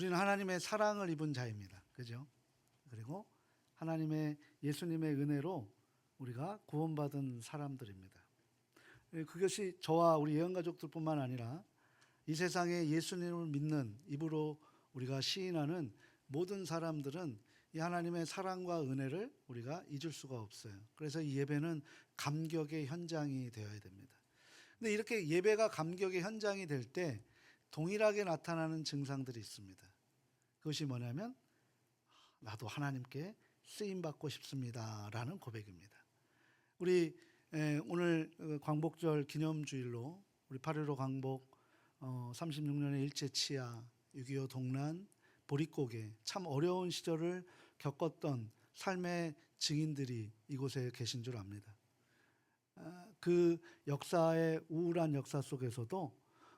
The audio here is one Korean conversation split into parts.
우리는 하나님의 사랑을 입은 자입니다. 그죠? 그리고 하나님의 예수님의 은혜로 우리가 구원받은 사람들입니다. 그것이 저와 우리 예언가족들뿐만 아니라 이 세상에 예수님을 믿는 입으로 우리가 시인하는 모든 사람들은 이 하나님의 사랑과 은혜를 우리가 잊을 수가 없어요. 그래서 이 예배는 감격의 현장이 되어야 됩니다. 근데 이렇게 예배가 감격의 현장이 될 때 동일하게 나타나는 증상들이 있습니다. 그것이 뭐냐면 나도 하나님께 쓰임받고 싶습니다 라는 고백입니다. 우리 오늘 광복절 기념주일로 우리 8.15 광복 36년의 일제치하 6.25 동란 보릿고개 참 어려운 시절을 겪었던 삶의 증인들이 이곳에 계신 줄 압니다. 그 역사의 우울한 역사 속에서도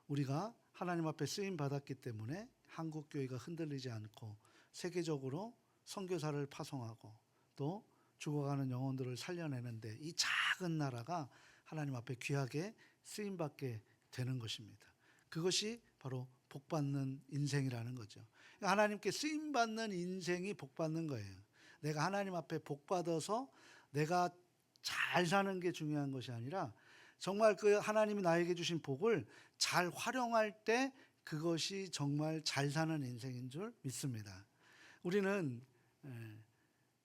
우리가 하나님 앞에 쓰임 받았기 때문에 한국교회가 흔들리지 않고 세계적으로 선교사를 파송하고 또 죽어가는 영혼들을 살려내는데 이 작은 나라가 하나님 앞에 귀하게 쓰임받게 되는 것입니다. 그것이 바로 복받는 인생이라는 거죠. 하나님께 쓰임받는 인생이 복받는 거예요. 내가 하나님 앞에 복받아서 내가 잘 사는 게 중요한 것이 아니라 정말 그 하나님이 나에게 주신 복을 잘 활용할 때 그것이 정말 잘 사는 인생인 줄 믿습니다. 우리는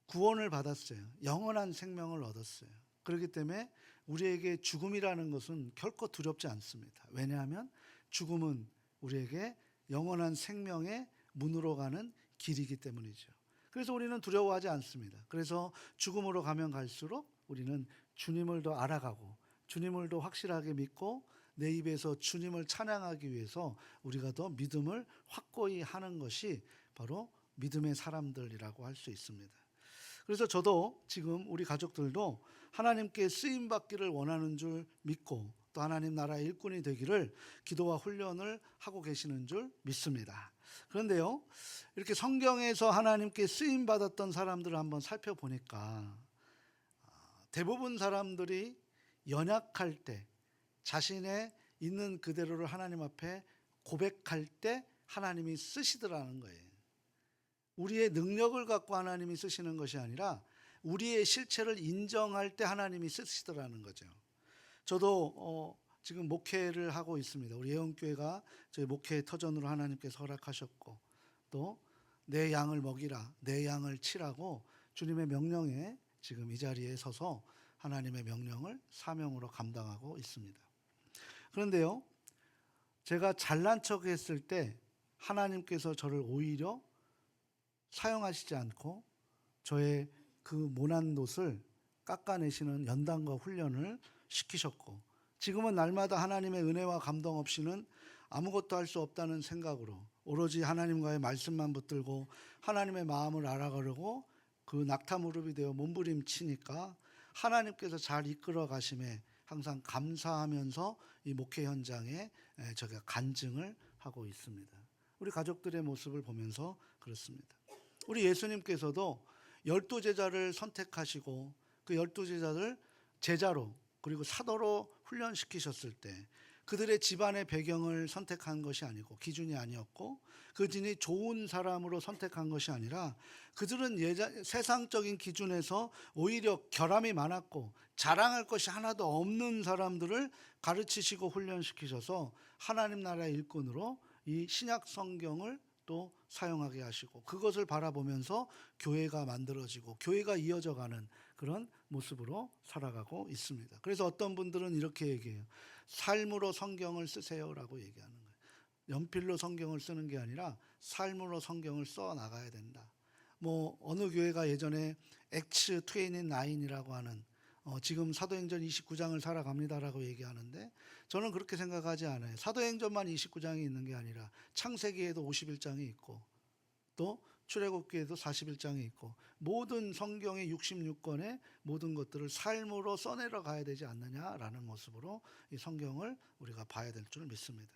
구원을 받았어요. 영원한 생명을 얻었어요. 그렇기 때문에 우리에게 죽음이라는 것은 결코 두렵지 않습니다. 왜냐하면 죽음은 우리에게 영원한 생명의 문으로 가는 길이기 때문이죠. 그래서 우리는 두려워하지 않습니다. 그래서 죽음으로 가면 갈수록 우리는 주님을 더 알아가고 주님을 더 확실하게 믿고 내 입에서 주님을 찬양하기 위해서 우리가 더 믿음을 확고히 하는 것이 바로 믿음의 사람들이라고 할 수 있습니다. 그래서 저도 지금 우리 가족들도 하나님께 쓰임받기를 원하는 줄 믿고 또 하나님 나라의 일꾼이 되기를 기도와 훈련을 하고 계시는 줄 믿습니다. 그런데요, 이렇게 성경에서 하나님께 쓰임받았던 사람들을 한번 살펴보니까 대부분 사람들이 연약할 때 자신의 있는 그대로를 하나님 앞에 고백할 때 하나님이 쓰시더라는 거예요. 우리의 능력을 갖고 하나님이 쓰시는 것이 아니라 우리의 실체를 인정할 때 하나님이 쓰시더라는 거죠. 저도 지금 목회를 하고 있습니다. 우리 예언교회가 저희 목회 터전으로 하나님께서 허락하셨고 또 내 양을 먹이라, 내 양을 치라고 주님의 명령에 지금 이 자리에 서서 하나님의 명령을 사명으로 감당하고 있습니다. 그런데요, 제가 잘난 척 했을 때 하나님께서 저를 오히려 사용하시지 않고 저의 그 모난 돛을 깎아내시는 연단과 훈련을 시키셨고 지금은 날마다 하나님의 은혜와 감동 없이는 아무것도 할 수 없다는 생각으로 오로지 하나님과의 말씀만 붙들고 하나님의 마음을 알아가려고 그 낙타무릎이 되어 몸부림치니까 하나님께서 잘 이끌어 가심에 항상 감사하면서 이 목회 현장에 제가 간증을 하고 있습니다. 우리 가족들의 모습을 보면서 그렇습니다. 우리 예수님께서도 12제자를 선택하시고 그 12제자를 제자로 그리고 사도로 훈련시키셨을 때 그들의 집안의 배경을 선택한 것이 아니고 기준이 아니었고 그들이 좋은 사람으로 선택한 것이 아니라 그들은 세상적인 기준에서 오히려 결함이 많았고 자랑할 것이 하나도 없는 사람들을 가르치시고 훈련시키셔서 하나님 나라의 일꾼으로 이 신약 성경을 또 사용하게 하시고 그것을 바라보면서 교회가 만들어지고 교회가 이어져가는 그런 모습으로 살아가고 있습니다. 그래서 어떤 분들은 이렇게 얘기해요. 삶으로 성경을 쓰세요라고 얘기하는 거예요. 연필로 성경을 쓰는 게 아니라 삶으로 성경을 써 나가야 된다. 어느 교회가 예전에 액츠 29이라고 하는 지금 사도행전 29장을 살아갑니다라고 얘기하는데 저는 그렇게 생각하지 않아요. 사도행전만 29장이 있는 게 아니라 창세기에도 51장이 있고 또 출애굽기에도 41장이 있고 모든 성경의 66권의 모든 것들을 삶으로 써내려 가야 되지 않느냐라는 모습으로 이 성경을 우리가 봐야 될 줄 믿습니다.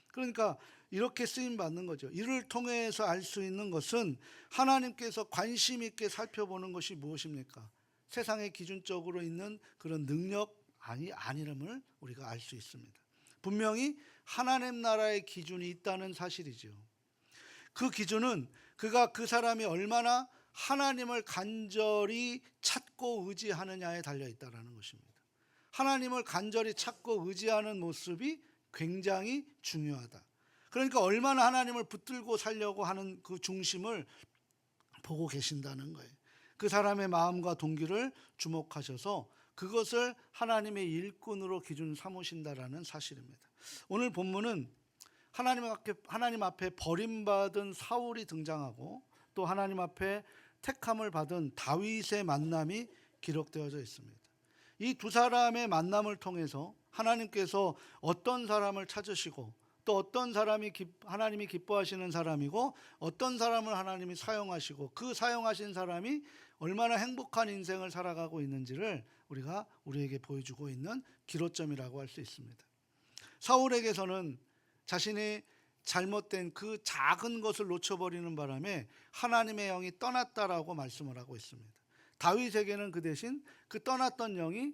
그러니까 이렇게 쓰임받는 거죠. 이를 통해서 알 수 있는 것은 하나님께서 관심 있게 살펴보는 것이 무엇입니까? 세상의 기준적으로 있는 그런 능력 아니름을 우리가 알 수 있습니다. 분명히 하나님 나라의 기준이 있다는 사실이죠. 그 기준은 그 사람이 얼마나 하나님을 간절히 찾고 의지하느냐에 달려 있다라는 것입니다. 하나님을 간절히 찾고 의지하는 모습이 굉장히 중요하다. 그러니까 얼마나 하나님을 붙들고 살려고 하는 그 중심을 보고 계신다는 거예요. 그 사람의 마음과 동기를 주목하셔서 그것을 하나님의 일꾼으로 기준 삼으신다라는 사실입니다. 오늘 본문은 하나님 앞에 버림받은 사울이 등장하고 또 하나님 앞에 택함을 받은 다윗의 만남이 기록되어져 있습니다. 이 두 사람의 만남을 통해서 하나님께서 어떤 사람을 찾으시고 또 어떤 사람이 하나님이 기뻐하시는 사람이고 어떤 사람을 하나님이 사용하시고 그 사용하신 사람이 얼마나 행복한 인생을 살아가고 있는지를 우리에게 보여주고 있는 기로점이라고 할 수 있습니다. 사울에게서는 자신이 잘못된 그 작은 것을 놓쳐버리는 바람에 하나님의 영이 떠났다라고 말씀을 하고 있습니다. 다윗에게는 그 대신 그 떠났던 영이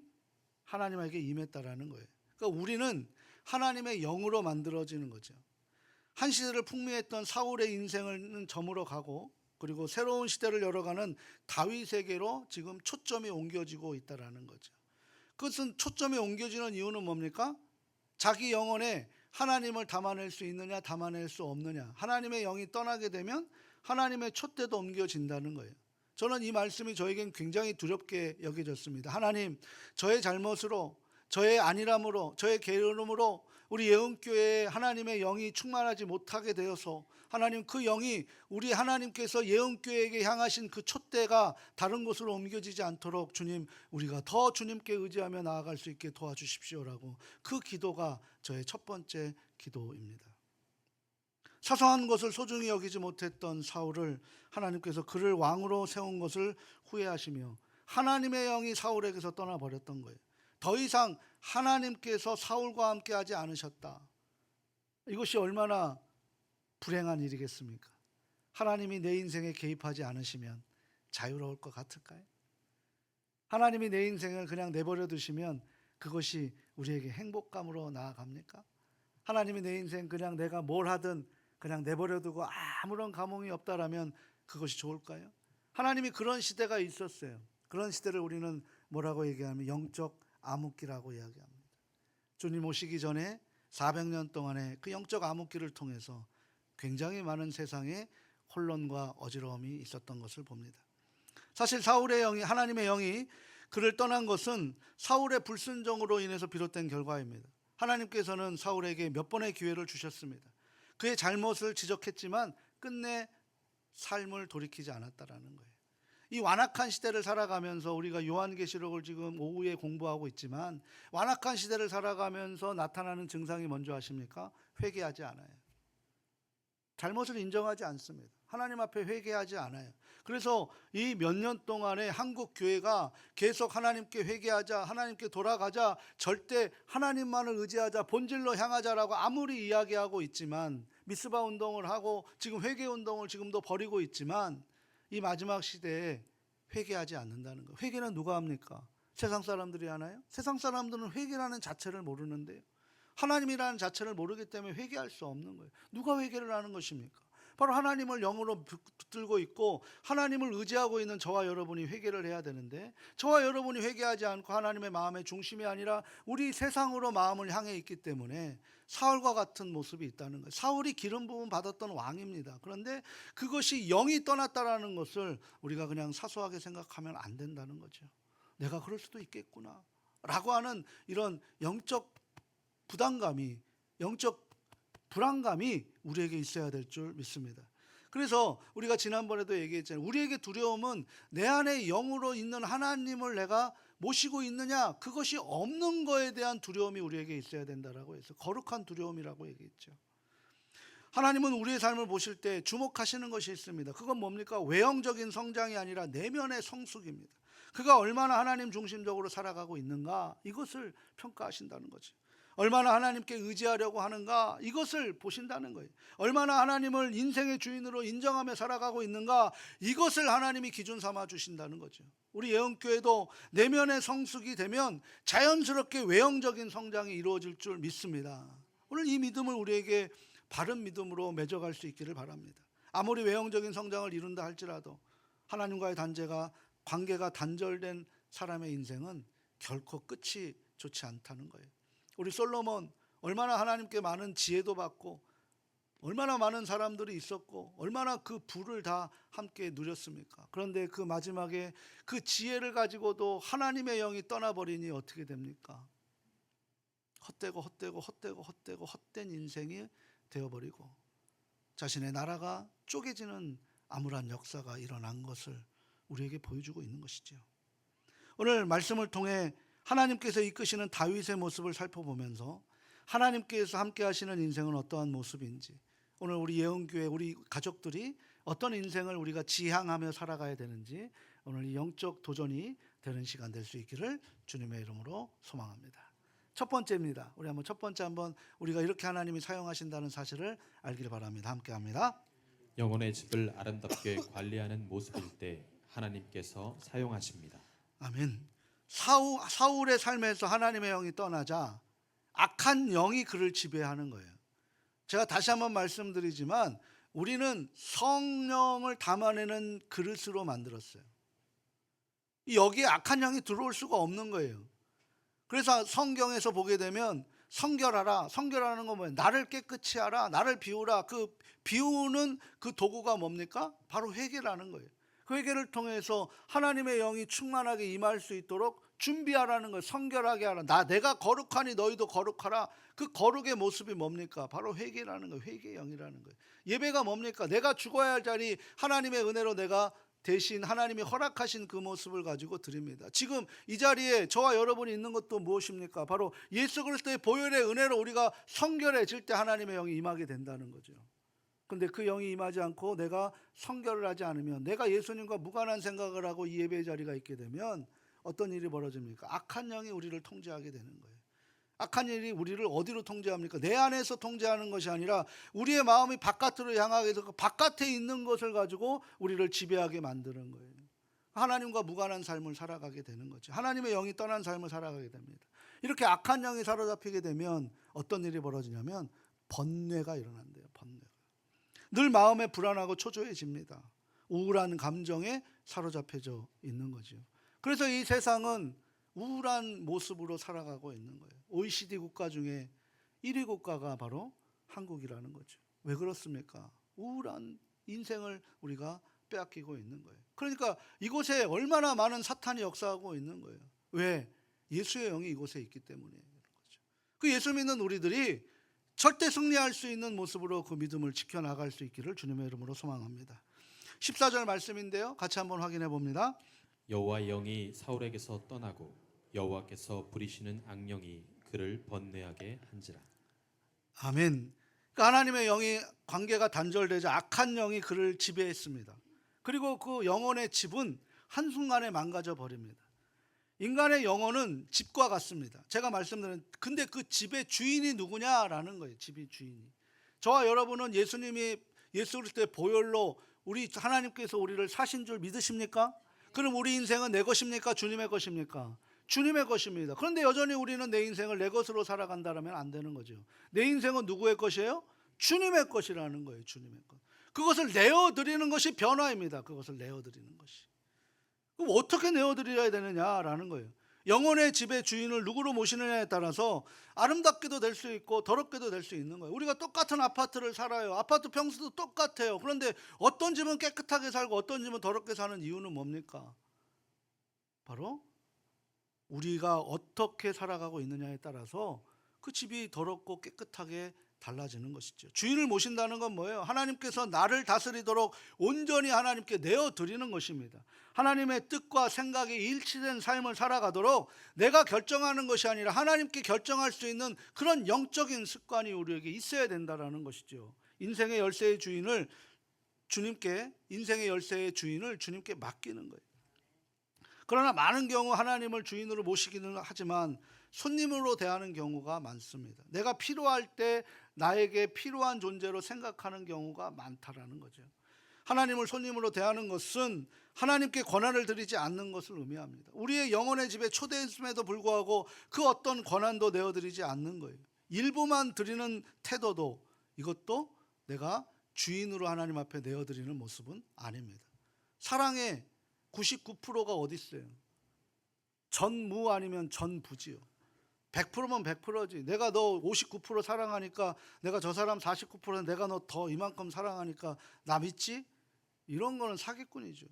하나님에게 임했다라는 거예요. 그러니까 우리는 하나님의 영으로 만들어지는 거죠. 한 시대를 풍미했던 사울의 인생은 저물어 가고 그리고 새로운 시대를 열어가는 다윗에게로 지금 초점이 옮겨지고 있다라는 거죠. 그것은 초점이 옮겨지는 이유는 뭡니까? 자기 영혼에 하나님을 담아낼 수 있느냐 담아낼 수 없느냐. 하나님의 영이 떠나게 되면 하나님의 촛대도 옮겨진다는 거예요. 저는 이 말씀이 저에겐 굉장히 두렵게 여겨졌습니다. 하나님, 저의 잘못으로, 저의 안일함으로, 저의 게으름으로 우리 예언교회에 하나님의 영이 충만하지 못하게 되어서 하나님, 그 영이 우리 하나님께서 예언교회에게 향하신 그 촛대가 다른 곳으로 옮겨지지 않도록 주님, 우리가 더 주님께 의지하며 나아갈 수 있게 도와주십시오라고, 그 기도가 저의 첫 번째 기도입니다. 사소한 것을 소중히 여기지 못했던 사울을 하나님께서 그를 왕으로 세운 것을 후회하시며 하나님의 영이 사울에게서 떠나버렸던 거예요. 더 이상 하나님께서 사울과 함께 하지 않으셨다. 이것이 얼마나 불행한 일이겠습니까? 하나님이 내 인생에 개입하지 않으시면 자유로울 것 같을까요? 하나님이 내 인생을 그냥 내버려 두시면 그것이 우리에게 행복감으로 나아갑니까? 하나님이 내 인생 그냥 내가 뭘 하든 그냥 내버려 두고 아무런 감흥이 없다라면 그것이 좋을까요? 하나님이 그런 시대가 있었어요. 그런 시대를 우리는 뭐라고 얘기하면 영적 암흑기라고 이야기합니다. 주님 오시기 전에 400년 동안의 그 영적 암흑기를 통해서 굉장히 많은 세상에 혼돈과 어지러움이 있었던 것을 봅니다. 사실 사울의 영이, 하나님의 영이 그를 떠난 것은 사울의 불순종으로 인해서 비롯된 결과입니다. 하나님께서는 사울에게 몇 번의 기회를 주셨습니다. 그의 잘못을 지적했지만 끝내 삶을 돌이키지 않았다라는 거예요. 이 완악한 시대를 살아가면서 우리가 요한계시록을 지금 오후에 공부하고 있지만 완악한 시대를 살아가면서 나타나는 증상이 뭔지 아십니까? 회개하지 않아요. 잘못을 인정하지 않습니다. 하나님 앞에 회개하지 않아요. 그래서 이 몇 년 동안에 한국 교회가 계속 하나님께 회개하자, 하나님께 돌아가자, 절대 하나님만을 의지하자, 본질로 향하자라고 아무리 이야기하고 있지만, 미스바 운동을 하고 지금 회개 운동을 지금도 벌이고 있지만 이 마지막 시대에 회개하지 않는다는 거예요. 회개는 누가 합니까? 세상 사람들이 하나요? 세상 사람들은 회개라는 자체를 모르는데요. 하나님이라는 자체를 모르기 때문에 회개할 수 없는 거예요. 누가 회개를 하는 것입니까? 바로 하나님을 영으로 붙들고 있고 하나님을 의지하고 있는 저와 여러분이 회개를 해야 되는데, 저와 여러분이 회개하지 않고 하나님의 마음의 중심이 아니라 우리 세상으로 마음을 향해 있기 때문에 사울과 같은 모습이 있다는 거예요. 사울이 기름 부음 받았던 왕입니다. 그런데 그것이 영이 떠났다라는 것을 우리가 그냥 사소하게 생각하면 안 된다는 거죠. 내가 그럴 수도 있겠구나 라고 하는 이런 영적 부담감이, 영적 불안감이 우리에게 있어야 될 줄 믿습니다. 그래서 우리가 지난번에도 얘기했잖아요. 우리에게 두려움은 내 안에 영으로 있는 하나님을 내가 모시고 있느냐, 그것이 없는 거에 대한 두려움이 우리에게 있어야 된다라고 해서 거룩한 두려움이라고 얘기했죠. 하나님은 우리의 삶을 보실 때 주목하시는 것이 있습니다. 그건 뭡니까? 외형적인 성장이 아니라 내면의 성숙입니다. 그가 얼마나 하나님 중심적으로 살아가고 있는가, 이것을 평가하신다는 거죠. 얼마나 하나님께 의지하려고 하는가, 이것을 보신다는 거예요. 얼마나 하나님을 인생의 주인으로 인정하며 살아가고 있는가, 이것을 하나님이 기준 삼아 주신다는 거죠. 우리 예언교회도 내면의 성숙이 되면 자연스럽게 외형적인 성장이 이루어질 줄 믿습니다. 오늘 이 믿음을 우리에게 바른 믿음으로 맺어갈 수 있기를 바랍니다. 아무리 외형적인 성장을 이룬다 할지라도 하나님과의 관계가 단절된 사람의 인생은 결코 끝이 좋지 않다는 거예요. 우리 솔로몬 얼마나 하나님께 많은 지혜도 받고 얼마나 많은 사람들이 있었고 얼마나 그 부를 다 함께 누렸습니까? 그런데 그 마지막에 그 지혜를 가지고도 하나님의 영이 떠나버리니 어떻게 됩니까? 헛된 인생이 되어버리고 자신의 나라가 쪼개지는 암울한 역사가 일어난 것을 우리에게 보여주고 있는 것이죠. 오늘 말씀을 통해 하나님께서 이끄시는 다윗의 모습을 살펴보면서 하나님께서 함께 하시는 인생은 어떠한 모습인지, 오늘 우리 예언교회 우리 가족들이 어떤 인생을 우리가 지향하며 살아가야 되는지 오늘 이 영적 도전이 되는 시간 될 수 있기를 주님의 이름으로 소망합니다. 첫 번째입니다. 우리 첫 번째 우리가 이렇게 하나님이 사용하신다는 사실을 알기를 바랍니다. 함께 합니다. 영혼의 집을 아름답게 관리하는 모습일 때 하나님께서 사용하십니다. 아멘. 사울의 삶에서 하나님의 영이 떠나자 악한 영이 그를 지배하는 거예요. 제가 다시 한번 말씀드리지만 우리는 성령을 담아내는 그릇으로 만들었어요. 여기에 악한 영이 들어올 수가 없는 거예요. 그래서 성경에서 보게 되면 성결하라. 성결하는 건 뭐예요? 나를 깨끗이 하라. 나를 비우라. 그 비우는 그 도구가 뭡니까? 바로 회개라는 거예요. 그 회개를 통해서 하나님의 영이 충만하게 임할 수 있도록 준비하라는 거예요. 성결하게 하라. 내가 거룩하니 너희도 거룩하라. 그 거룩의 모습이 뭡니까? 바로 회개라는 거예요. 회개의 영이라는 거예요. 예배가 뭡니까? 내가 죽어야 할 자리 하나님의 은혜로 내가 대신 하나님이 허락하신 그 모습을 가지고 드립니다. 지금 이 자리에 저와 여러분이 있는 것도 무엇입니까? 바로 예수 그리스도의 보혈의 은혜로 우리가 성결해질 때 하나님의 영이 임하게 된다는 거죠. 근데 그 영이 임하지 않고 내가 성결을 하지 않으면, 내가 예수님과 무관한 생각을 하고 이 예배의 자리가 있게 되면 어떤 일이 벌어집니까? 악한 영이 우리를 통제하게 되는 거예요. 악한 일이 우리를 어디로 통제합니까? 내 안에서 통제하는 것이 아니라 우리의 마음이 바깥으로 향하게 해서 그 바깥에 있는 것을 가지고 우리를 지배하게 만드는 거예요. 하나님과 무관한 삶을 살아가게 되는 거죠. 하나님의 영이 떠난 삶을 살아가게 됩니다. 이렇게 악한 영이 사로잡히게 되면 어떤 일이 벌어지냐면 번뇌가 일어난대요. 번뇌가. 늘 마음에 불안하고 초조해집니다. 우울한 감정에 사로잡혀져 있는 거죠. 그래서 이 세상은 우울한 모습으로 살아가고 있는 거예요. OECD 국가 중에 1위 국가가 바로 한국이라는 거죠. 왜 그렇습니까? 우울한 인생을 우리가 빼앗기고 있는 거예요. 그러니까 이곳에 얼마나 많은 사탄이 역사하고 있는 거예요. 왜? 예수의 영이 이곳에 있기 때문에 그런 거죠. 그 예수 믿는 우리들이 절대 승리할 수 있는 모습으로 그 믿음을 지켜나갈 수 있기를 주님의 이름으로 소망합니다. 14절 말씀인데요. 같이 한번 확인해 봅니다. 여호와의 영이 사울에게서 떠나고 여호와께서 부리시는 악령이 그를 번뇌하게 한지라. 아멘. 그러니까 하나님의 영이 관계가 단절되자 악한 영이 그를 지배했습니다. 그리고 그 영혼의 집은 한순간에 망가져 버립니다. 인간의 영혼은 집과 같습니다. 제가 말씀드린, 근데 그 집의 주인이 누구냐라는 거예요. 집의 주인이. 저와 여러분은 예수 그리스도의 보혈로 우리 하나님께서 우리를 사신 줄 믿으십니까? 그럼 우리 인생은 내 것입니까? 주님의 것입니까? 주님의 것입니다. 그런데 여전히 우리는 내 인생을 내 것으로 살아간다면 안 되는 거죠. 내 인생은 누구의 것이에요? 주님의 것이라는 거예요. 주님의 것. 그것을 내어드리는 것이 변화입니다. 그것을 내어드리는 것이. 그럼 어떻게 내어드려야 되느냐라는 거예요. 영혼의 집의 주인을 누구로 모시느냐에 따라서 아름답게도 될 수 있고 더럽게도 될 수 있는 거예요. 우리가 똑같은 아파트를 살아요. 아파트 평수도 똑같아요. 그런데 어떤 집은 깨끗하게 살고 어떤 집은 더럽게 사는 이유는 뭡니까? 바로 우리가 어떻게 살아가고 있느냐에 따라서 그 집이 더럽고 깨끗하게 달라지는 것이죠. 주인을 모신다는 건 뭐예요? 하나님께서 나를 다스리도록 온전히 하나님께 내어드리는 것입니다. 하나님의 뜻과 생각이 일치된 삶을 살아가도록 내가 결정하는 것이 아니라 하나님께 결정할 수 있는 그런 영적인 습관이 우리에게 있어야 된다는 것이죠. 인생의 열쇠의 주인을 주님께 맡기는 거예요. 그러나 많은 경우 하나님을 주인으로 모시기는 하지만 손님으로 대하는 경우가 많습니다. 내가 필요할 때 나에게 필요한 존재로 생각하는 경우가 많다라는 거죠. 하나님을 손님으로 대하는 것은 하나님께 권한을 드리지 않는 것을 의미합니다. 우리의 영혼의 집에 초대했음에도 불구하고 그 어떤 권한도 내어드리지 않는 거예요. 일부만 드리는 태도도, 이것도 내가 주인으로 하나님 앞에 내어드리는 모습은 아닙니다. 사랑의 99%가 어디 있어요? 전무 아니면 전부지요. 100%면 100%지. 내가 너 59% 사랑하니까 내가 저 사람 49%, 내가 너 더 이만큼 사랑하니까 나 믿지? 이런 거는 사기꾼이죠.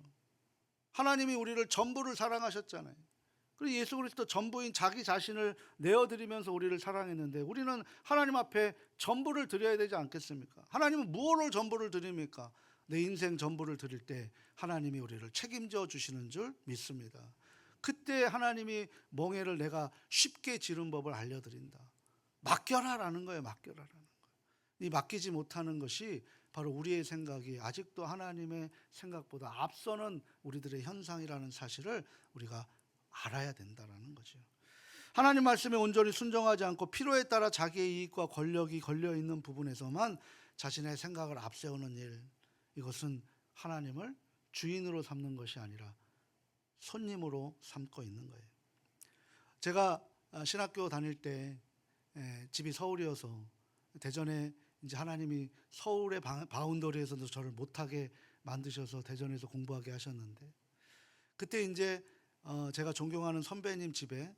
하나님이 우리를 전부를 사랑하셨잖아요. 그리고 예수 그리스도 전부인 자기 자신을 내어드리면서 우리를 사랑했는데, 우리는 하나님 앞에 전부를 드려야 되지 않겠습니까? 하나님은 무엇을 전부를 드립니까? 내 인생 전부를 드릴 때 하나님이 우리를 책임져 주시는 줄 믿습니다. 그때 하나님이 멍에를 내가 쉽게 지른 법을 알려드린다. 맡겨라라는 거예요. 맡겨라라는 거예요. 이 맡기지 못하는 것이 바로 우리의 생각이 아직도 하나님의 생각보다 앞서는 우리들의 현상이라는 사실을 우리가 알아야 된다라는 거죠. 하나님 말씀에 온전히 순종하지 않고 필요에 따라 자기의 이익과 권력이 걸려 있는 부분에서만 자신의 생각을 앞세우는 일, 이것은 하나님을 주인으로 삼는 것이 아니라 손님으로 삼고 있는 거예요. 제가 신학교 다닐 때 집이 서울이어서 대전에 이제 하나님이 서울의 바운더리에서도 저를 못하게 만드셔서 대전에서 공부하게 하셨는데, 그때 이제 제가 존경하는 선배님 집에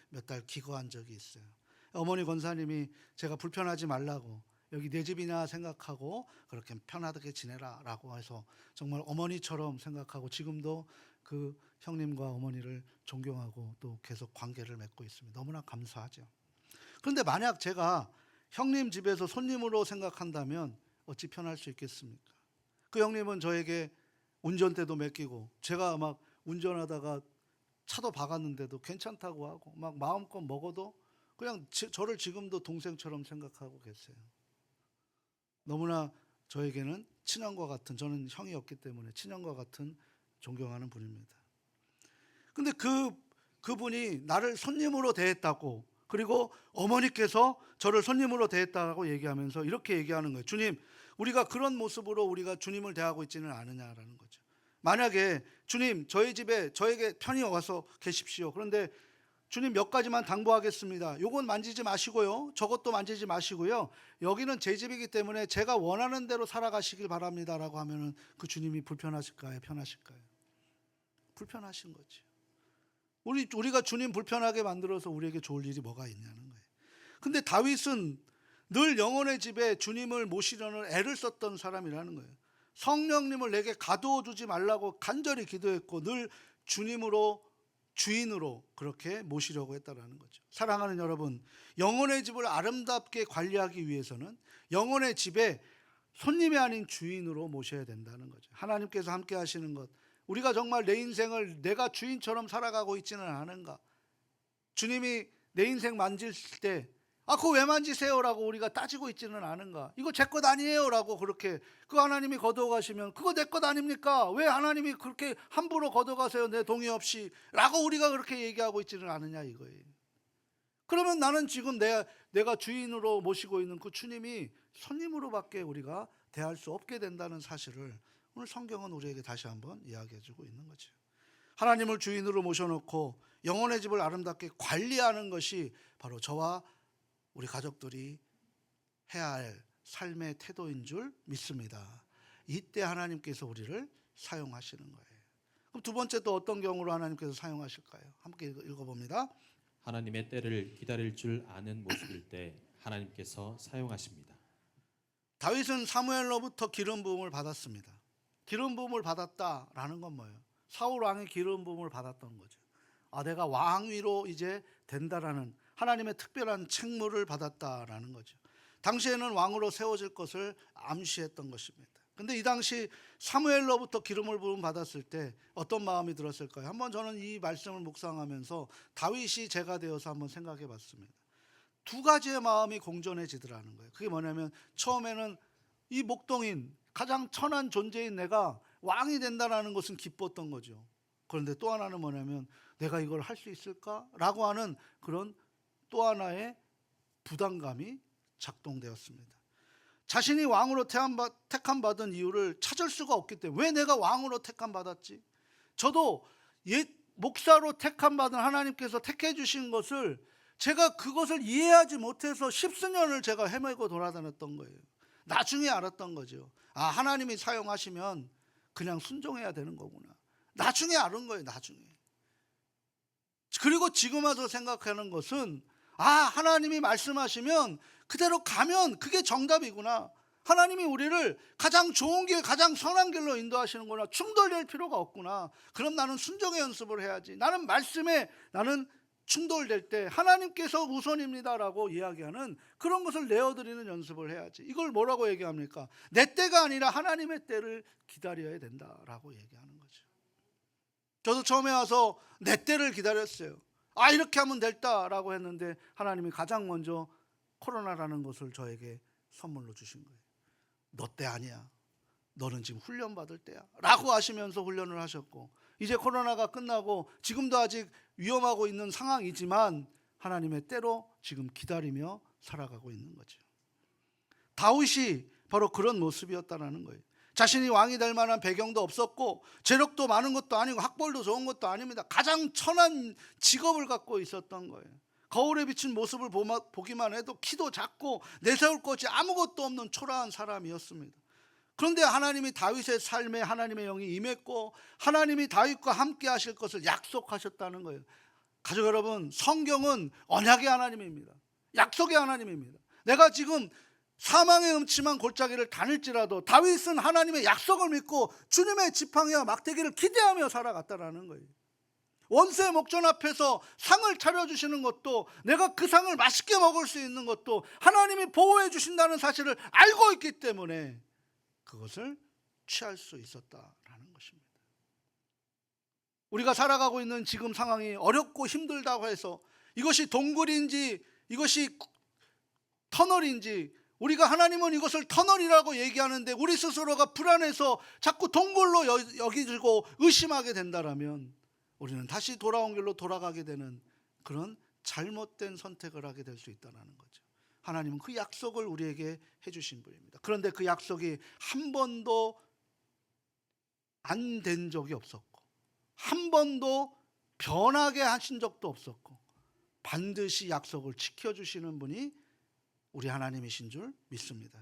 몇 달 기거한 적이 있어요. 어머니 권사님이 제가 불편하지 말라고, 여기 내 집이냐 생각하고 그렇게 편하게 지내라라고 해서 정말 어머니처럼 생각하고 지금도 그 형님과 어머니를 존경하고 또 계속 관계를 맺고 있습니다. 너무나 감사하죠. 그런데 만약 제가 형님 집에서 손님으로 생각한다면 어찌 편할 수 있겠습니까? 그 형님은 저에게 운전대도 맡기고, 제가 막 운전하다가 차도 박았는데도 괜찮다고 하고 막 마음껏 먹어도 그냥 저를 지금도 동생처럼 생각하고 계세요. 너무나 저에게는 친형과 같은, 저는 형이 없기 때문에 친형과 같은 존경하는 분입니다. 근데 그분이 나를 손님으로 대했다고, 그리고 어머니께서 저를 손님으로 대했다고 얘기하면서 이렇게 얘기하는 거예요. 주님, 우리가 그런 모습으로 우리가 주님을 대하고 있지는 않으냐라는 거죠. 만약에 주님, 저희 집에 저에게 편히 와서 계십시오. 그런데 주님 몇 가지만 당부하겠습니다. 요건 만지지 마시고요, 저것도 만지지 마시고요, 여기는 제 집이기 때문에 제가 원하는 대로 살아가시길 바랍니다 라고 하면은 그 주님이 불편하실까요? 편하실까요? 불편하신 거죠. 우리가 주님 불편하게 만들어서 우리에게 좋을 일이 뭐가 있냐는 거예요. 근데 다윗은 늘 영혼의 집에 주님을 모시려는 애를 썼던 사람이라는 거예요. 성령님을 내게 가두어 두지 말라고 간절히 기도했고, 늘 주님으로, 주인으로 그렇게 모시려고 했다라는 거죠. 사랑하는 여러분, 영혼의 집을 아름답게 관리하기 위해서는 영혼의 집에 손님이 아닌 주인으로 모셔야 된다는 거죠. 하나님께서 함께 하시는 것, 우리가 정말 내 인생을 내가 주인처럼 살아가고 있지는 않은가? 주님이 내 인생 만질 때 그거 왜 만지세요? 라고 우리가 따지고 있지는 않은가? 이거 제 것 아니에요? 라고 그렇게 그 하나님이 걷어가시면 그거 내 것 아닙니까? 왜 하나님이 그렇게 함부로 걷어가세요? 내 동의 없이? 라고 우리가 그렇게 얘기하고 있지는 않느냐 이거예요. 그러면 나는 지금 내가 주인으로 모시고 있는 그 주님이 손님으로밖에 우리가 대할 수 없게 된다는 사실을 오늘 성경은 우리에게 다시 한번 이야기해주고 있는 거죠. 하나님을 주인으로 모셔놓고 영혼의 집을 아름답게 관리하는 것이 바로 저와 우리 가족들이 해야 할 삶의 태도인 줄 믿습니다. 이때 하나님께서 우리를 사용하시는 거예요. 그럼 두 번째 또 어떤 경우로 하나님께서 사용하실까요? 함께 읽어봅니다. 하나님의 때를 기다릴 줄 아는 모습일 때 하나님께서 사용하십니다. 다윗은 사무엘로부터 기름 부음을 받았습니다. 기름 부음을 받았다라는 건 뭐예요? 사울 왕의 기름 부음을 받았던 거죠. 내가 왕위로 이제 된다라는 하나님의 특별한 책무를 받았다라는 거죠. 당시에는 왕으로 세워질 것을 암시했던 것입니다. 근데 이 당시 사무엘로부터 기름을 부음 받았을 때 어떤 마음이 들었을까요? 한번 저는 이 말씀을 묵상하면서 다윗이 제가 되어서 한번 생각해 봤습니다. 두 가지의 마음이 공존해지더라는 거예요. 그게 뭐냐면, 처음에는 이 목동인 가장 천한 존재인 내가 왕이 된다는 것은 기뻤던 거죠. 그런데 또 하나는 뭐냐면, 내가 이걸 할 수 있을까라고 하는 그런 또 하나의 부담감이 작동되었습니다. 자신이 왕으로 택함받은 이유를 찾을 수가 없기 때문에, 왜 내가 왕으로 택함받았지? 저도 옛 목사로 택함받은 하나님께서 택해 주신 것을 제가 그것을 이해하지 못해서 십수년을 제가 헤매고 돌아다녔던 거예요. 나중에 알았던 거죠. 아, 하나님이 사용하시면 그냥 순종해야 되는 거구나. 나중에 알은 거예요. 나중에. 그리고 지금 와서 생각하는 것은 아, 하나님이 말씀하시면 그대로 가면 그게 정답이구나. 하나님이 우리를 가장 좋은 길, 가장 선한 길로 인도하시는구나. 충돌될 필요가 없구나. 그럼 나는 순종의 연습을 해야지. 나는 말씀에 나는 충돌될 때 하나님께서 우선입니다라고 이야기하는 그런 것을 내어드리는 연습을 해야지. 이걸 뭐라고 얘기합니까? 내 때가 아니라 하나님의 때를 기다려야 된다라고 얘기하는 거죠. 저도 처음에 와서 내 때를 기다렸어요. 아, 이렇게 하면 됐다라고 했는데 하나님이 가장 먼저 코로나라는 것을 저에게 선물로 주신 거예요. 너 때 아니야. 너는 지금 훈련 받을 때야 라고 하시면서 훈련을 하셨고, 이제 코로나가 끝나고 지금도 아직 위험하고 있는 상황이지만 하나님의 때로 지금 기다리며 살아가고 있는 거죠. 다윗이 바로 그런 모습이었다는 거예요. 자신이 왕이 될 만한 배경도 없었고 재력도 많은 것도 아니고 학벌도 좋은 것도 아닙니다. 가장 천한 직업을 갖고 있었던 거예요. 거울에 비친 모습을 보기만 해도 키도 작고 내세울 것이 아무것도 없는 초라한 사람이었습니다. 그런데 하나님이 다윗의 삶에 하나님의 영이 임했고 하나님이 다윗과 함께 하실 것을 약속하셨다는 거예요. 가족 여러분, 성경은 언약의 하나님입니다. 약속의 하나님입니다. 내가 지금 사망의 음침한 골짜기를 다닐지라도 다윗은 하나님의 약속을 믿고 주님의 지팡이와 막대기를 기대하며 살아갔다라는 거예요. 원수의 목전 앞에서 상을 차려주시는 것도, 내가 그 상을 맛있게 먹을 수 있는 것도 하나님이 보호해 주신다는 사실을 알고 있기 때문에 그것을 취할 수 있었다라는 것입니다. 우리가 살아가고 있는 지금 상황이 어렵고 힘들다고 해서 이것이 동굴인지 이것이 터널인지, 우리가 하나님은 이것을 터널이라고 얘기하는데 우리 스스로가 불안해서 자꾸 동굴로 여기고 의심하게 된다면 우리는 다시 돌아온 길로 돌아가게 되는 그런 잘못된 선택을 하게 될 수 있다는 거죠. 하나님은 그 약속을 우리에게 해주신 분입니다. 그런데 그 약속이 한 번도 안 된 적이 없었고 한 번도 변하게 하신 적도 없었고 반드시 약속을 지켜주시는 분이 우리 하나님이신 줄 믿습니다.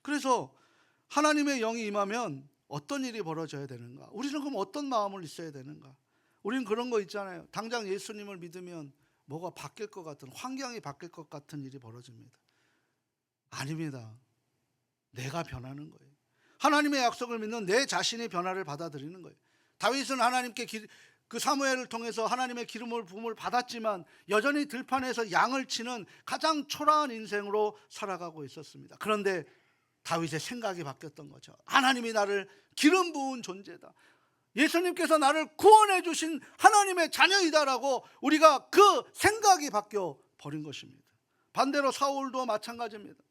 그래서 하나님의 영이 임하면 어떤 일이 벌어져야 되는가? 우리는 그럼 어떤 마음을 있어야 되는가? 우리는 그런 거 있잖아요. 당장 예수님을 믿으면 뭐가 바뀔 것 같은, 환경이 바뀔 것 같은 일이 벌어집니다. 아닙니다. 내가 변하는 거예요. 하나님의 약속을 믿는 내 자신의 변화를 받아들이는 거예요. 다윗은 하나님께 그 사무엘을 통해서 하나님의 기름을 부음을 받았지만 여전히 들판에서 양을 치는 가장 초라한 인생으로 살아가고 있었습니다. 그런데 다윗의 생각이 바뀌었던 거죠. 하나님이 나를 기름 부은 존재다, 예수님께서 나를 구원해 주신 하나님의 자녀이다라고 우리가 그 생각이 바뀌어 버린 것입니다. 반대로 사울도 마찬가지입니다.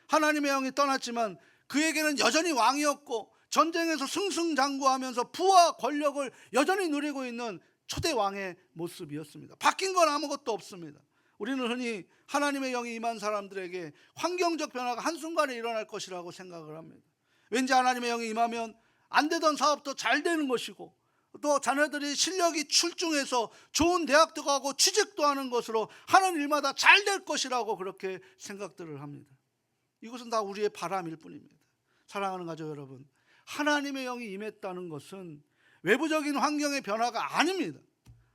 하나님의 영이 떠났지만 그에게는 여전히 왕이었고 전쟁에서 승승장구하면서 부와 권력을 여전히 누리고 있는 초대 왕의 모습이었습니다. 바뀐 건 아무것도 없습니다. 우리는 흔히 하나님의 영이 임한 사람들에게 환경적 변화가 한순간에 일어날 것이라고 생각을 합니다. 왠지 하나님의 영이 임하면 안 되던 사업도 잘 되는 것이고 또 자녀들이 실력이 출중해서 좋은 대학도 가고 취직도 하는 것으로 하는 일마다 잘 될 것이라고 그렇게 생각들을 합니다. 이것은 다 우리의 바람일 뿐입니다. 사랑하는 가족 여러분, 하나님의 영이 임했다는 것은 외부적인 환경의 변화가 아닙니다.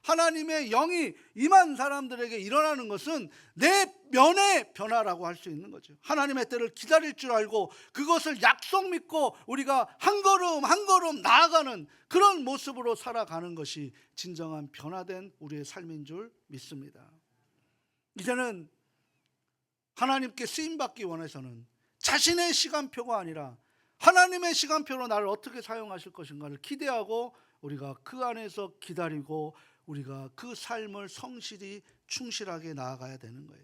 하나님의 영이 임한 사람들에게 일어나는 것은 내면의 변화라고 할 수 있는 거죠. 하나님의 때를 기다릴 줄 알고 그것을 약속 믿고 우리가 한 걸음 한 걸음 나아가는 그런 모습으로 살아가는 것이 진정한 변화된 우리의 삶인 줄 믿습니다. 이제는 하나님께 쓰임받기 원해서는 자신의 시간표가 아니라 하나님의 시간표로 나를 어떻게 사용하실 것인가를 기대하고 우리가 그 안에서 기다리고 우리가 그 삶을 성실히 충실하게 나아가야 되는 거예요.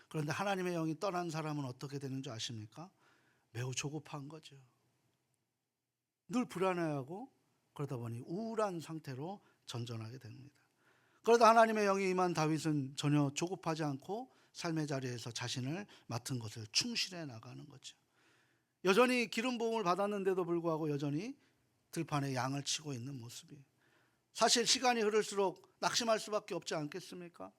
그런데 하나님의 영이 떠난 사람은 어떻게 되는 줄 아십니까? 매우 조급한 거죠. 늘 불안해하고 그러다 보니 우울한 상태로 전전하게 됩니다. 그러다 하나님의 영이 임한 다윗은 전혀 조급하지 않고 삶의 자리에서 자신을 맡은 것을 충실해 나가는 거죠. 여전히 기름 부음을 받았는데도 불구하고 여전히 들판에 양을 치고 있는 모습이에요. 사실 시간이 흐를수록 낙심할 수밖에 없지 않겠습니까?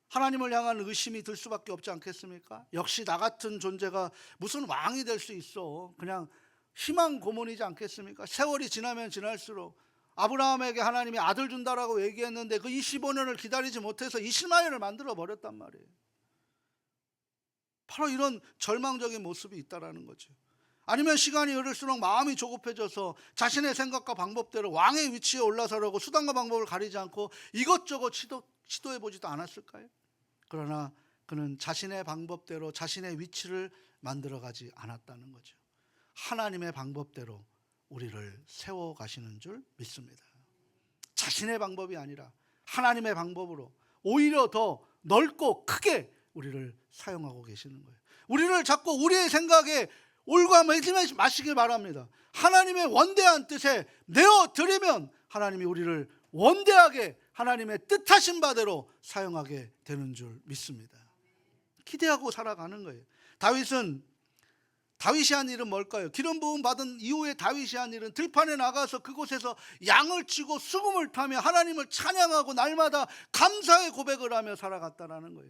하나님을 향한 의심이 들 수밖에 없지 않겠습니까? 역시 나 같은 존재가 무슨 왕이 될 수 있어. 그냥 희망 고문이지 않겠습니까? 세월이 지나면 지날수록 아브라함에게 하나님이 아들 준다라고 얘기했는데 그 25년을 기다리지 못해서 이스마엘을 만들어 버렸단 말이에요. 바로 이런 절망적인 모습이 있다라는 거죠. 아니면 시간이 흐를수록 마음이 조급해져서 자신의 생각과 방법대로 왕의 위치에 올라서려고 수단과 방법을 가리지 않고 이것저것 시도해보지도 않았을까요? 그러나 그는 자신의 방법대로 자신의 위치를 만들어가지 않았다는 거죠. 하나님의 방법대로 우리를 세워가시는 줄 믿습니다. 자신의 방법이 아니라 하나님의 방법으로 오히려 더 넓고 크게 우리를 사용하고 계시는 거예요. 우리를 자꾸 우리의 생각에 올가매지 마시길 바랍니다. 하나님의 원대한 뜻에 내어드리면 하나님이 우리를 원대하게 하나님의 뜻하신 바대로 사용하게 되는 줄 믿습니다. 기대하고 살아가는 거예요. 다윗이 한 일은 뭘까요? 기름 부음 받은 이후에 다윗이 한 일은 들판에 나가서 그곳에서 양을 치고 수금을 타며 하나님을 찬양하고 날마다 감사의 고백을 하며 살아갔다라는 거예요.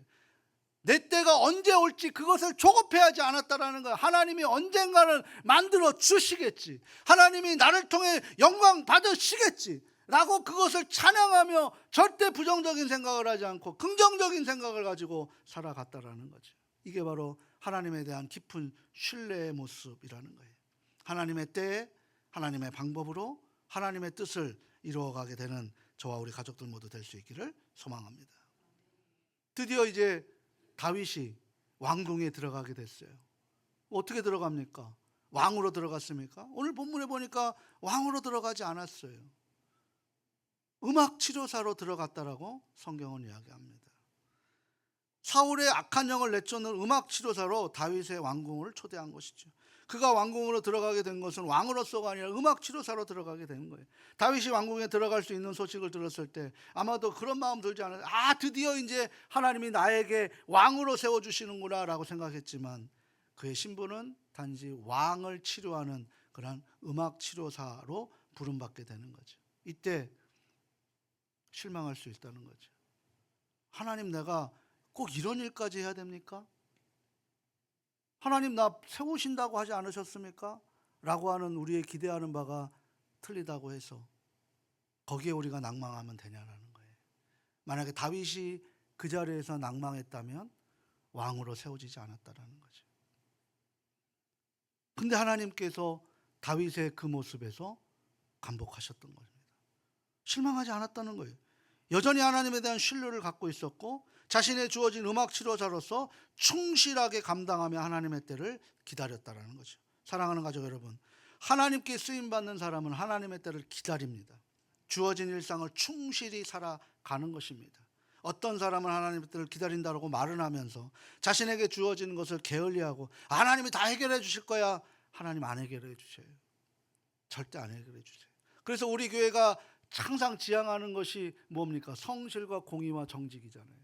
내 때가 언제 올지 그것을 조급해하지 않았다라는 거예요. 하나님이 언젠가는 만들어 주시겠지, 하나님이 나를 통해 영광 받으시겠지 라고 그것을 찬양하며 절대 부정적인 생각을 하지 않고 긍정적인 생각을 가지고 살아갔다라는 거죠. 이게 바로 하나님에 대한 깊은 신뢰의 모습이라는 거예요. 하나님의 때에 하나님의 방법으로 하나님의 뜻을 이루어가게 되는 저와 우리 가족들 모두 될 수 있기를 소망합니다. 드디어 이제 다윗이 왕궁에 들어가게 됐어요. 어떻게 들어갑니까? 왕으로 들어갔습니까? 오늘 본문에 보니까 왕으로 들어가지 않았어요. 음악 치료사로 들어갔다라고 성경은 이야기합니다. 사울의 악한 영을 내쫓는 음악 치료사로 다윗의 왕궁을 초대한 것이죠. 그가 왕궁으로 들어가게 된 것은 왕으로서가 아니라 음악 치료사로 들어가게 된 거예요. 다윗이 왕궁에 들어갈 수 있는 소식을 들었을 때 아마도 그런 마음 들지 않아요. 드디어 이제 하나님이 나에게 왕으로 세워주시는구나 라고 생각했지만 그의 신분은 단지 왕을 치료하는 그런 음악 치료사로 부름받게 되는 거죠. 이때 실망할 수 있다는 거죠. 하나님, 내가 꼭 이런 일까지 해야 됩니까? 하나님, 나 세우신다고 하지 않으셨습니까? 라고 하는 우리의 기대하는 바가 틀리다고 해서 거기에 우리가 낭망하면 되냐라는 거예요. 만약에 다윗이 그 자리에서 낭망했다면 왕으로 세워지지 않았다라는 거죠. 근데 하나님께서 다윗의 그 모습에서 감복하셨던 겁니다. 실망하지 않았다는 거예요. 여전히 하나님에 대한 신뢰를 갖고 있었고 자신의 주어진 음악 치료자로서 충실하게 감당하며 하나님의 때를 기다렸다라는 거죠. 사랑하는 가족 여러분, 하나님께 쓰임받는 사람은 하나님의 때를 기다립니다. 주어진 일상을 충실히 살아가는 것입니다. 어떤 사람은 하나님의 때를 기다린다고 말은 하면서 자신에게 주어진 것을 게을리하고 하나님이 다 해결해 주실 거야. 하나님 안 해결해 주셔요. 절대 안 해결해 주세요. 그래서 우리 교회가 항상 지향하는 것이 뭡니까? 성실과 공의와 정직이잖아요.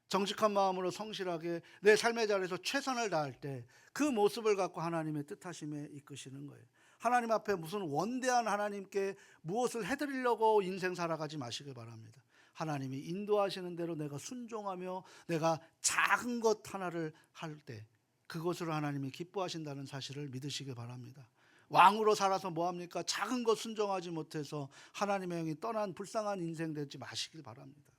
정직한 마음으로 성실하게 내 삶의 자리에서 최선을 다할 때 그 모습을 갖고 하나님의 뜻하심에 이끄시는 거예요. 하나님 앞에 무슨 원대한 하나님께 무엇을 해드리려고 인생 살아가지 마시길 바랍니다. 하나님이 인도하시는 대로 내가 순종하며 내가 작은 것 하나를 할 때 그것으로 하나님이 기뻐하신다는 사실을 믿으시길 바랍니다. 왕으로 살아서 뭐합니까? 작은 것 순종하지 못해서 하나님의 영이 떠난 불쌍한 인생 되지 마시길 바랍니다.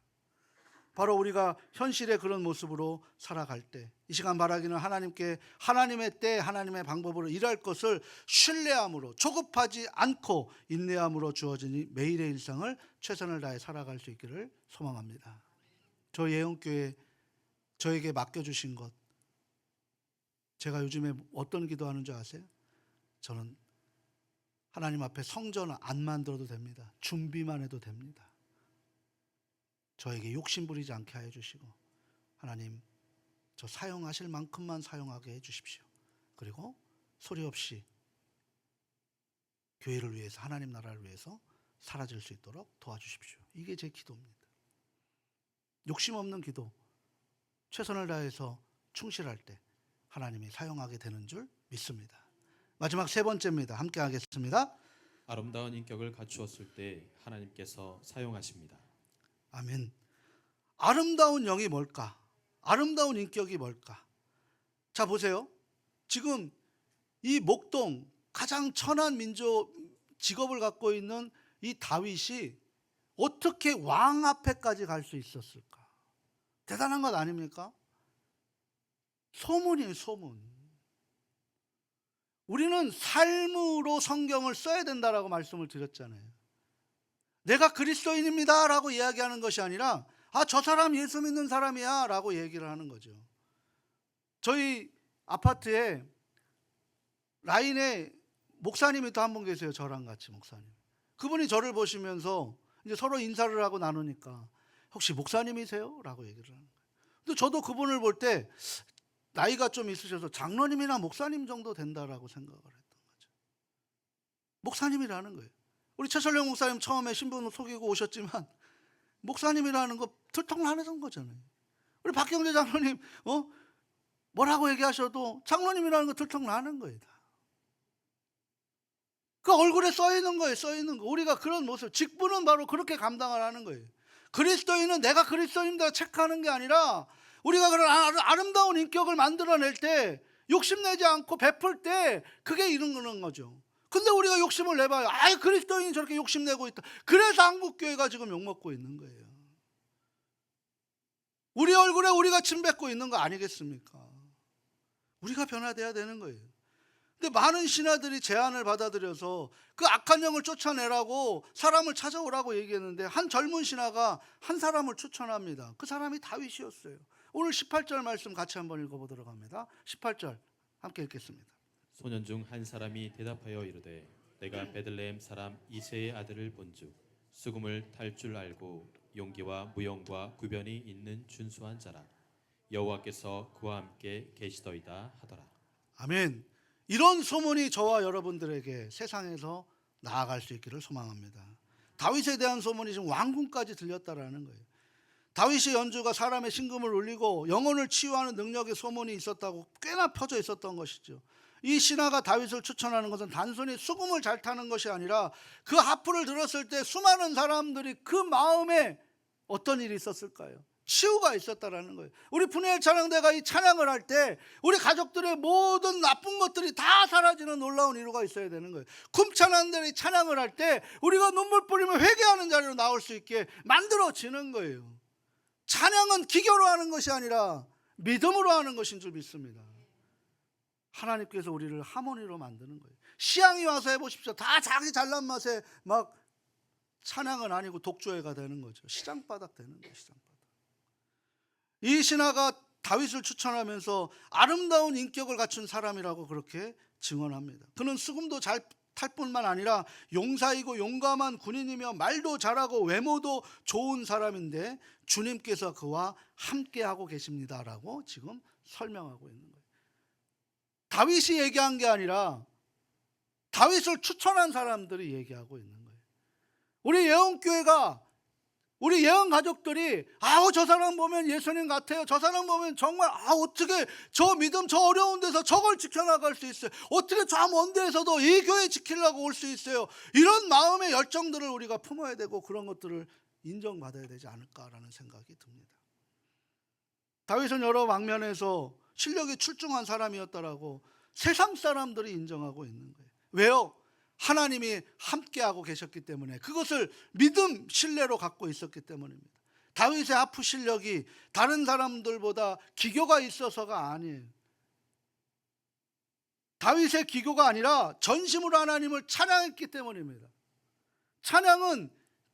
바로 우리가 현실의 그런 모습으로 살아갈 때 이 시간 바라기는 하나님께 하나님의 때 하나님의 방법으로 일할 것을 신뢰함으로 조급하지 않고 인내함으로 주어진 매일의 일상을 최선을 다해 살아갈 수 있기를 소망합니다. 저희 예언교회 저에게 맡겨주신 것, 제가 요즘에 어떤 기도하는 줄 아세요? 저는 하나님 앞에 성전 안 만들어도 됩니다. 준비만 해도 됩니다. 저에게 욕심 부리지 않게 하여 주시고 하나님, 저 사용하실 만큼만 사용하게 해 주십시오. 그리고 소리 없이 교회를 위해서, 하나님 나라를 위해서 사라질 수 있도록 도와주십시오. 이게 제 기도입니다. 욕심 없는 기도, 최선을 다해서 충실할 때 하나님이 사용하게 되는 줄 믿습니다. 마지막 세 번째입니다. 함께 하겠습니다. 아름다운 인격을 갖추었을 때 하나님께서 사용하십니다. 아멘. 아름다운 영이 뭘까? 아름다운 인격이 뭘까? 자, 보세요. 지금 이 목동 가장 천한 민족 직업을 갖고 있는 이 다윗이 어떻게 왕 앞에까지 갈 수 있었을까? 대단한 것 아닙니까? 소문이에요, 소문. 우리는 삶으로 성경을 써야 된다라고 말씀을 드렸잖아요. 내가 그리스도인입니다 라고 이야기하는 것이 아니라 저 사람 예수 믿는 사람이야 라고 얘기를 하는 거죠. 저희 아파트에 라인에 목사님이 또 한 분 계세요. 저랑 같이 목사님. 그분이 저를 보시면서 이제 서로 인사를 하고 나누니까 혹시 목사님이세요? 라고 얘기를 하는 거예요. 근데 저도 그분을 볼 때 나이가 좀 있으셔서 장로님이나 목사님 정도 된다라고 생각을 했던 거죠. 목사님이라는 거예요. 우리 최철령 목사님 처음에 신분을 속이고 오셨지만 목사님이라는 거 들통나는 거잖아요. 우리 박경재 장로님 뭐라고 얘기하셔도 장로님이라는 거 들통나는 거예요. 다. 그 얼굴에 써 있는 거예요. 써 있는 거. 우리가 그런 모습, 직분은 바로 그렇게 감당을 하는 거예요. 그리스도인은 내가 그리스도인이다 체크하는 게 아니라 우리가 그런 아름다운 인격을 만들어낼 때 욕심내지 않고 베풀 때 그게 이루는 거죠. 근데 우리가 욕심을 내봐요. 그리스도인이 저렇게 욕심내고 있다. 그래서 한국교회가 지금 욕먹고 있는 거예요. 우리 얼굴에 우리가 침 뱉고 있는 거 아니겠습니까? 우리가 변화돼야 되는 거예요. 근데 많은 신하들이 제안을 받아들여서 그 악한 영을 쫓아내라고 사람을 찾아오라고 얘기했는데 한 젊은 신하가 한 사람을 추천합니다. 그 사람이 다윗이었어요. 오늘 18절 말씀 같이 한번 읽어보도록 합니다. 18절 함께 읽겠습니다. 소년 중 한 사람이 대답하여 이르되 내가 베들레헴 사람 이새의 아들을 본즉 수금을 탈 줄 알고 용기와 무용과 구변이 있는 준수한 자라 여호와께서 그와 함께 계시더이다 하더라. 아멘. 이런 소문이 저와 여러분들에게 세상에서 나아갈 수 있기를 소망합니다. 다윗에 대한 소문이 지금 왕궁까지 들렸다라는 거예요. 다윗의 연주가 사람의 심금을 울리고 영혼을 치유하는 능력의 소문이 있었다고 꽤나 퍼져 있었던 것이죠. 이 신하가 다윗을 추천하는 것은 단순히 수금을 잘 타는 것이 아니라 그 하프를 들었을 때 수많은 사람들이 그 마음에 어떤 일이 있었을까요? 치유가 있었다라는 거예요. 우리 푸니엘 찬양대가 이 찬양을 할 때 우리 가족들의 모든 나쁜 것들이 다 사라지는 놀라운 이유가 있어야 되는 거예요. 쿰찬양대의 찬양을 할 때 우리가 눈물 뿌리며 회개하는 자리로 나올 수 있게 만들어지는 거예요. 찬양은 기교로 하는 것이 아니라 믿음으로 하는 것인 줄 믿습니다. 하나님께서 우리를 하모니로 만드는 거예요. 시향이 와서 해보십시오. 다 자기 잘난 맛에 막 찬양은 아니고 독조회가 되는 거죠. 시장바닥 되는 거예요. 시장바닥. 이 신하가 다윗을 추천하면서 아름다운 인격을 갖춘 사람이라고 그렇게 증언합니다. 그는 수금도 잘 탈 뿐만 아니라 용사이고 용감한 군인이며 말도 잘하고 외모도 좋은 사람인데 주님께서 그와 함께하고 계십니다라고 지금 설명하고 있는 거예요. 다윗이 얘기한 게 아니라 다윗을 추천한 사람들이 얘기하고 있는 거예요. 우리 예언교회가 우리 예언 가족들이 저 사람 보면 예수님 같아요. 저 사람 보면 정말 어떻게 저 믿음 저 어려운 데서 저걸 지켜나갈 수 있어요. 어떻게 저 먼 데에서도 이 교회 지키려고 올 수 있어요. 이런 마음의 열정들을 우리가 품어야 되고 그런 것들을 인정받아야 되지 않을까라는 생각이 듭니다. 다윗은 여러 방면에서 실력이 출중한 사람이었다라고 세상 사람들이 인정하고 있는 거예요. 왜요? 하나님이 함께하고 계셨기 때문에 그것을 믿음, 신뢰로 갖고 있었기 때문입니다. 다윗의 하프 실력이 다른 사람들보다 기교가 있어서가 아니에요. 다윗의 기교가 아니라 전심으로 하나님을 찬양했기 때문입니다. 찬양은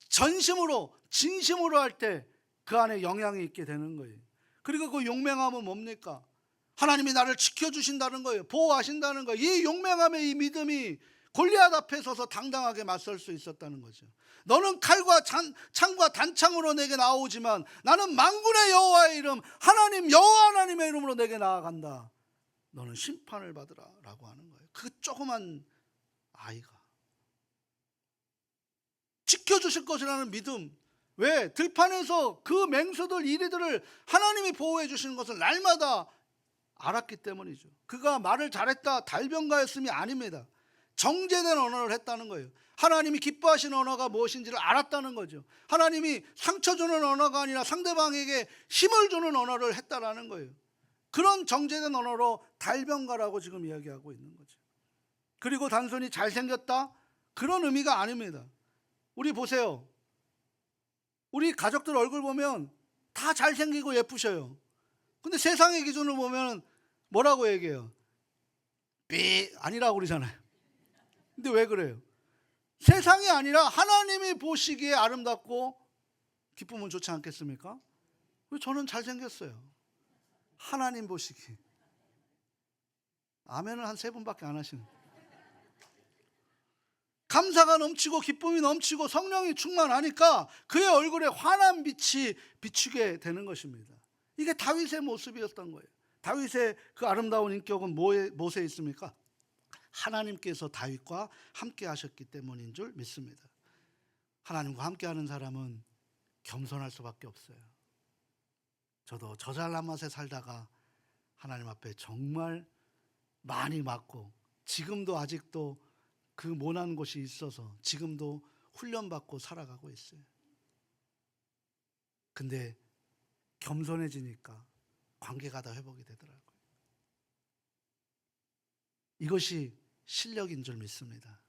전심으로 진심으로 할 때 그 안에 영향이 있게 되는 거예요. 그리고 그 용맹함은 뭡니까? 하나님이 나를 지켜주신다는 거예요. 보호하신다는 거예요. 이 용맹함의 이 믿음이 골리앗 앞에 서서 당당하게 맞설 수 있었다는 거죠. 너는 칼과 창과 단창으로 내게 나오지만 나는 만군의 여호와의 이름 하나님 여호와 하나님의 이름으로 내게 나아간다. 너는 심판을 받으라 라고 하는 거예요. 그 조그만 아이가 지켜주실 것이라는 믿음. 왜? 들판에서 그 맹수들 이리들을 하나님이 보호해 주시는 것을 날마다 알았기 때문이죠. 그가 말을 잘했다 달변가였음이 아닙니다. 정제된 언어를 했다는 거예요. 하나님이 기뻐하시는 언어가 무엇인지를 알았다는 거죠. 하나님이 상처 주는 언어가 아니라 상대방에게 힘을 주는 언어를 했다라는 거예요. 그런 정제된 언어로 달변가라고 지금 이야기하고 있는 거죠. 그리고 단순히 잘생겼다? 그런 의미가 아닙니다. 우리 보세요. 우리 가족들 얼굴 보면 다 잘생기고 예쁘셔요. 근데 세상의 기준으로 보면 뭐라고 얘기해요? 삐 아니라고 그러잖아요. 근데 왜 그래요? 세상이 아니라 하나님이 보시기에 아름답고 기쁘면 좋지 않겠습니까? 저는 잘생겼어요. 하나님 보시기. 아멘을 한 3분밖에 안 하시는. 감사가 넘치고 기쁨이 넘치고 성령이 충만하니까 그의 얼굴에 환한 빛이 비추게 되는 것입니다. 이게 다윗의 모습이었던 거예요. 다윗의 그 아름다운 인격은 무엇에 있습니까? 하나님께서 다윗과 함께 하셨기 때문인 줄 믿습니다. 하나님과 함께 하는 사람은 겸손할 수밖에 없어요. 저도 저 잘난 맛에 살다가 하나님 앞에 정말 많이 맞고 지금도 아직도 그 모난 곳이 있어서 지금도 훈련받고 살아가고 있어요. 근데 겸손해지니까 관계가 다 회복이 되더라고요. 이것이 실력인 줄 믿습니다.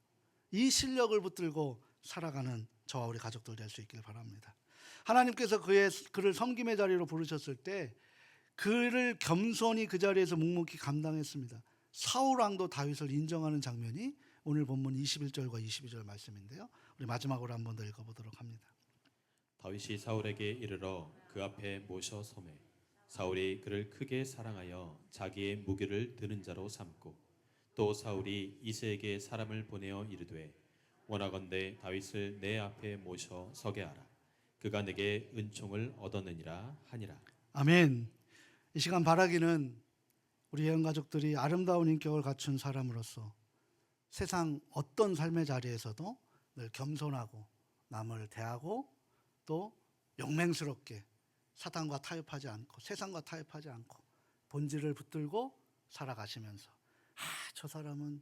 이 실력을 붙들고 살아가는 저와 우리 가족들 될 수 있길 바랍니다. 하나님께서 그를 섬김의 자리로 부르셨을 때 그를 겸손히 그 자리에서 묵묵히 감당했습니다. 사울 왕도 다윗을 인정하는 장면이 오늘 본문 21절과 22절 말씀인데요. 우리 마지막으로 한 번 더 읽어보도록 합니다. 다윗이 사울에게 이르러 그 앞에 모셔 서매 사울이 그를 크게 사랑하여 자기의 무기를 드는 자로 삼고 또 사울이 이새에게 사람을 보내어 이르되 원하건대 다윗을 내 앞에 모셔 서게 하라. 그가 내게 은총을 얻었느니라 하니라. 아멘. 이 시간 바라기는 우리 예언 가족들이 아름다운 인격을 갖춘 사람으로서 세상 어떤 삶의 자리에서도 늘 겸손하고 남을 대하고 또 용맹스럽게 사탄과 타협하지 않고 세상과 타협하지 않고 본질을 붙들고 살아가시면서 저 사람은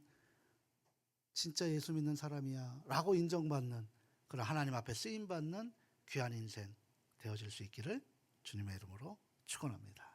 진짜 예수 믿는 사람이야 라고 인정받는 그런 하나님 앞에 쓰임받는 귀한 인생 되어질 수 있기를 주님의 이름으로 축원합니다.